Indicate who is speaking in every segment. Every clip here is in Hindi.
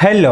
Speaker 1: Hello,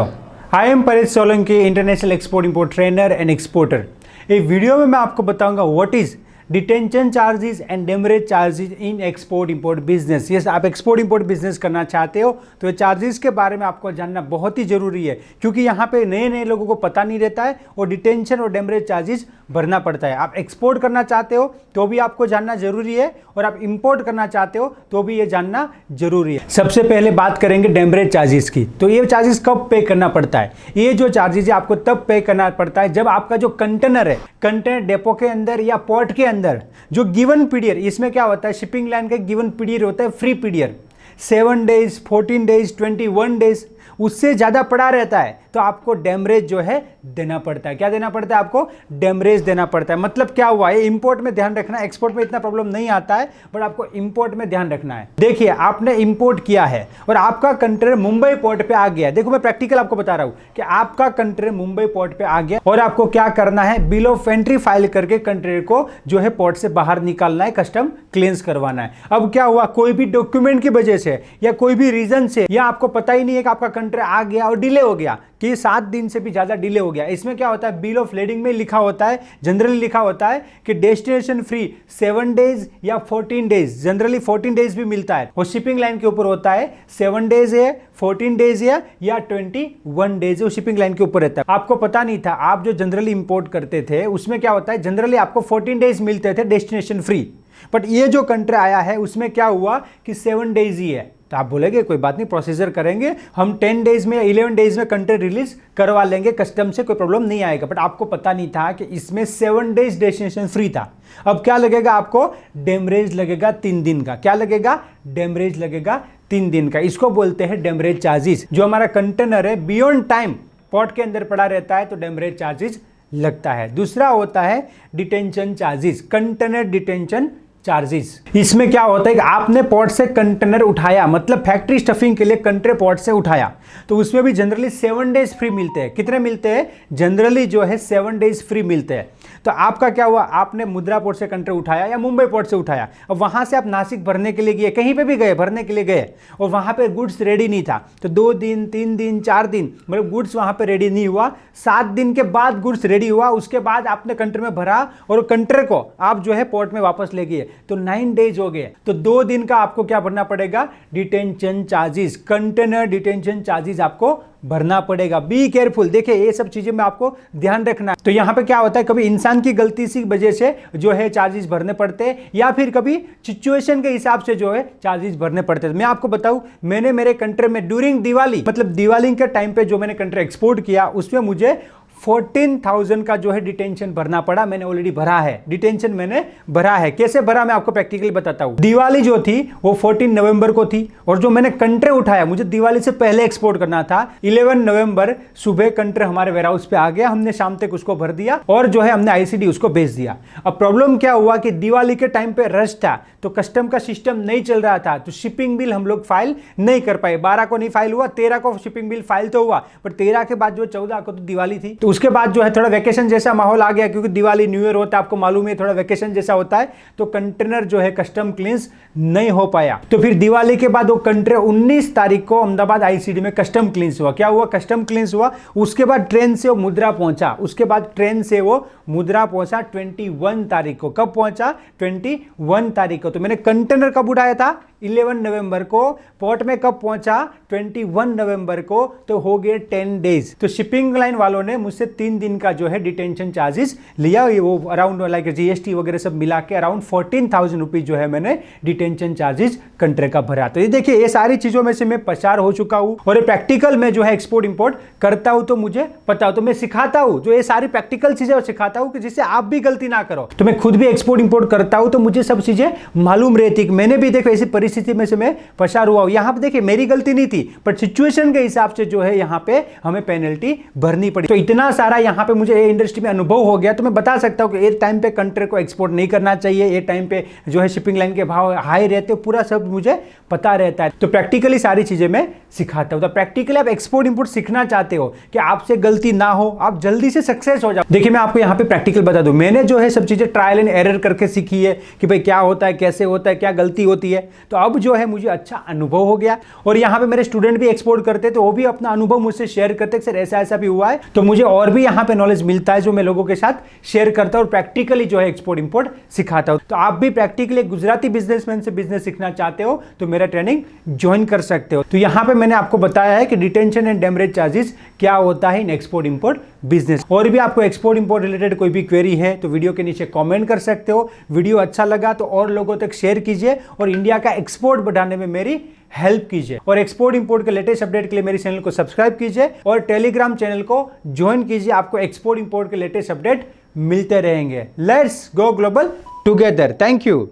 Speaker 1: I am Paresh Solanki, international export import trainer and exporter. इस वीडियो में मैं आपको बताऊंगा what is detention charges and demurrage charges in export import business. Yes, आप एक्सपोर्ट इंपोर्ट बिजनेस करना चाहते हो तो ये चार्जेस के बारे में आपको जानना बहुत ही जरूरी है, क्योंकि यहाँ पे नए नए लोगों को पता नहीं रहता है और डिटेंशन और डेमरेज चार्जेस भरना पड़ता है। आप एक्सपोर्ट करना चाहते हो तो भी आपको जानना जरूरी है और आप इंपोर्ट करना चाहते हो तो भी ये जानना जरूरी है। सबसे पहले बात करेंगे डेमरेज चार्जेस की। तो ये चार्जेस कब पे करना पड़ता है? ये जो चार्जेस है आपको तब पे करना पड़ता है जब आपका जो कंटेनर है, कंटेनर डेपो के अंदर या पोर्ट के अंदर जो गिवन पीरियड, इसमें क्या होता है, शिपिंग लाइन का गिवन पीरियड होता है free period, 7 days, 14 days, 21 days, उससे ज़्यादा पड़ा रहता है तो आपको डेमरेज जो है देना पड़ता है। क्या देना पड़ता है? आपको डेमरेज देना पड़ता है। मतलब क्या हुआ है, इंपोर्ट में ध्यान रखना, एक्सपोर्ट में इतना प्रॉब्लम नहीं आता है, बट आपको इंपोर्ट में ध्यान रखना है। देखिए, आपने इंपोर्ट किया है और आपका कंटेनर मुंबई पोर्ट पे आ गया। देखो, मैं प्रैक्टिकल आपको बता रहा हूं कि आपका कंटेनर मुंबई पोर्ट पे आ गया और आपको क्या करना है, बिल ऑफ एंट्री फाइल करके कंटेनर को जो है पोर्ट से बाहर निकालना है, कस्टम क्लियरेंस करवाना है। अब क्या हुआ, कोई भी डॉक्यूमेंट की वजह से या कोई भी रीजन से, या आपको पता ही नहीं है कि आपका कंटेनर आ गया और डिले हो गया कि 7 दिन से भी ज्यादा डिले हो गया। इसमें क्या होता है, बिल ऑफ लेडिंग में लिखा होता है, जनरली लिखा होता है कि डेस्टिनेशन फ्री 7 डेज या 14 डेज, जनरली 14 डेज भी मिलता है और शिपिंग लाइन के ऊपर होता है 7 डेज है, 14 डेज है या 21 डेज है, वो शिपिंग लाइन के ऊपर रहता है। आपको पता नहीं था, आप जो जनरली इंपोर्ट करते थे उसमें क्या होता है, जनरली आपको 14 डेज मिलते थे डेस्टिनेशन फ्री, बट ये जो कंट्री आया है उसमें क्या हुआ कि 7 डेज ही है। तो आप बोलेंगे कोई बात नहीं, प्रोसीजर करेंगे हम, 10 डेज में या 11 डेज में कंट्री रिलीज करवा लेंगे, कस्टम से कोई प्रॉब्लम नहीं आएगा। बट आपको पता नहीं था कि इसमें 7 डेज डेस्टिनेशन फ्री था। अब क्या लगेगा आपको, डेमरेज लगेगा 3 दिन का। क्या लगेगा, डेमरेज लगेगा 3 दिन का। इसको बोलते हैं डेमरेज चार्जेस। जो हमारा कंटेनर है बियॉन्ड टाइम पोर्ट के अंदर पड़ा रहता है तो डेमरेज चार्जेस लगता है। दूसरा होता है detention charges, container detention charges. इसमें क्या होता है कि आपने पोर्ट से कंटेनर उठाया, मतलब फैक्ट्री स्टफिंग के लिए कंटेनर पोर्ट से उठाया, तो उसमें भी जनरली 7 डेज फ्री मिलते हैं। कितने मिलते हैं? जनरली जो है 7 डेज फ्री मिलते हैं। तो आपका क्या हुआ, आपने मुद्रा पोर्ट से कंटेनर उठाया या मुंबई पोर्ट से उठाया, अब वहां से आप नासिक भरने के लिए गए, कहीं पे भी गए भरने के लिए गए और वहां पे गुड्स रेडी नहीं था, तो 2 दिन 3 दिन 4 दिन मतलब गुड्स वहां पे रेडी नहीं हुआ। 7 दिन के बाद गुड्स रेडी हुआ, उसके बाद आपने कंटेनर में भरा और कंटेनर को आप जो है पोर्ट में वापस ले गए, तो 9 डेज हो गए। तो 2 दिन का आपको क्या भरना पड़ेगा, detention charges, container detention charges आपको भरना पड़ेगा। Be careful. देखिए, ये सब चीजें में आपको ध्यान रखना है। तो यहाँ पे क्या होता है, कभी इंसान की गलती की वजह से जो है चार्जेस भरने पड़ते हैं, या फिर कभी सिचुएशन के हिसाब से जो है चार्जेस भरने पड़ते हैं। मैं आपको बताऊं, मैंने मेरे कंट्री में ड्यूरिंग दिवाली, मतलब दिवाली के टाइम पे जो मैंने कंट्री एक्सपोर्ट किया, उसमें मुझे 14,000 का जो है डिटेंशन भरना पड़ा। मैंने ऑलरेडी भरा है, डिटेंशन मैंने भरा है। कैसे भरा मैं आपको प्रैक्टिकली बताता हूं। दिवाली जो थी वो 14 नवंबर को थी और जो मैंने कंट्रे उठाया, मुझे दिवाली से पहले एक्सपोर्ट करना था, 11 नवंबर सुबह कंट्रे हमारे वेयरहाउस पे आ गया, हमने शाम तक उसको भर दिया और जो है हमने आईसीडी उसको भेज दिया। अब प्रॉब्लम क्या हुआ कि दिवाली के टाइम पे रश था, तो कस्टम का सिस्टम नहीं चल रहा था, तो शिपिंग बिल हम लोग फाइल नहीं कर पाए। 12 को नहीं फाइल हुआ, 13 को शिपिंग बिल फाइल तो हुआ, पर 13 के बाद जो 14 को तो दिवाली थी, तो उसके बाद जो है थोड़ा वेकेशन जैसा माहौल आ गया, क्योंकि दिवाली न्यू ईयर होता है, आपको मालूम है, थोड़ा वेकेशन जैसा होता है, तो कंटेनर जो है कस्टम क्लियरेंस नहीं हो पाया। तो फिर दिवाली के बाद वो कंटेनर 19 तारीख को अहमदाबाद आईसीडी में कस्टम क्लियरेंस हुआ। क्या हुआ, कस्टम क्लियरेंस हुआ। उसके बाद ट्रेन से वो मुद्रा पहुंचा, उसके बाद ट्रेन से वो मुद्रा पहुंचा 21 तारीख को। कब पहुंचा? 21 तारीख को। तो मैंने कंटेनर कब उठाया था? 11 नवंबर को। पोर्ट में कब पहुंचा? 21 नवंबर को। तो हो गए 10 डेज। तो शिपिंग लाइन वालों ने मुझसे 3 दिन का जो है डिटेंशन चार्जेस लिया। वो अराउंड लाइक जीएसटी वगैरह सब मिला के अराउंड 14,000 रुपीज जो है मैंने डिटेंशन चार्जेस कंट्रे का भरा। तो ये देखिए, ये सारी चीजों में से मैं पसार हो चुका हूं और ये प्रैक्टिकल में जो है एक्सपोर्ट इंपोर्ट करता हूं, तो मुझे पता हो, तो मैं सिखाता हूं जो ये सारी प्रैक्टिकल चीजें सिखाता हूं कि जिससे आप भी गलती ना करो। तो मैं खुद भी एक्सपोर्ट इंपोर्ट करता हूं, तो मुझे सब चीजें मालूम रहती कि मैंने भी देखो ऐसी परिस्थिति में से मैं पसार हुआ हूं। यहां पे देखिए मेरी गलती नहीं थी, पर सिचुएशन के हिसाब से जो है यहां पे हमें पेनल्टी भरनी पड़ी। तो इतना सारा यहां पे मुझे इंडस्ट्री में अनुभव हो गया, तो मैं बता सकता हूं कि एक टाइम पे कंटेनर को एक्सपोर्ट नहीं करना चाहिए, ये टाइम पे जो है शिपिंग लाइन के भाव हाई रहते, पूरा सब मुझे पता रहता है। तो प्रैक्टिकली सारी चीजें मैं सिखाता हूं। तो प्रैक्टिकली आप एक्सपोर्ट इंपोर्ट सीखना चाहते हो कि आपसे गलती ना हो, आप जल्दी से सक्सेस हो जाओ। देखिए, मैं आपको यहां पे प्रैक्टिकल बता दूं, मैंने जो है सब चीजें ट्रायल एंड एरर करके सीखी है कि भाई क्या होता है, कैसे होता है, क्या गलती होती है। तो अब जो है मुझे अच्छा अनुभव हो गया। और यहाँ पे मेरे स्टूडेंट भी एक्सपोर्ट करते तो वो भी अपना अनुभव मुझसे शेयर करते सर ऐसा ऐसा भी हुआ है, तो मुझे और भी यहाँ पे नॉलेज मिलता है जो मैं लोगों के साथ शेयर करता हूँ और प्रैक्टिकली जो है एक्सपोर्ट इंपोर्ट सिखाता हूँ। तो आप भी प्रैक्टिकली गुजराती बिजनेसमैन से बिजनेस सीखना चाहते हो तो मेरा ट्रेनिंग ज्वाइन कर सकते हो। तो यहाँ पे मैंने आपको बताया है कि डिटेंशन एंड डेमरेज चार्जेस क्या होता है इन एक्सपोर्ट इंपोर्ट बिजनेस। और भी आपको एक्सपोर्ट इंपोर्ट रिलेटेड कोई भी क्वेरी है तो वीडियो के नीचे कमेंट कर सकते हो। वीडियो अच्छा लगा तो और लोगों तक शेयर कीजिए और इंडिया का एक्सपोर्ट बढ़ाने में मेरी हेल्प कीजिए। और एक्सपोर्ट इंपोर्ट के लेटेस्ट अपडेट के लिए मेरे चैनल को सब्सक्राइब कीजिए और टेलीग्राम चैनल को ज्वाइन कीजिए। आपको एक्सपोर्ट इंपोर्ट के लेटेस्ट अपडेट मिलते रहेंगे। Let's go global together. Thank you.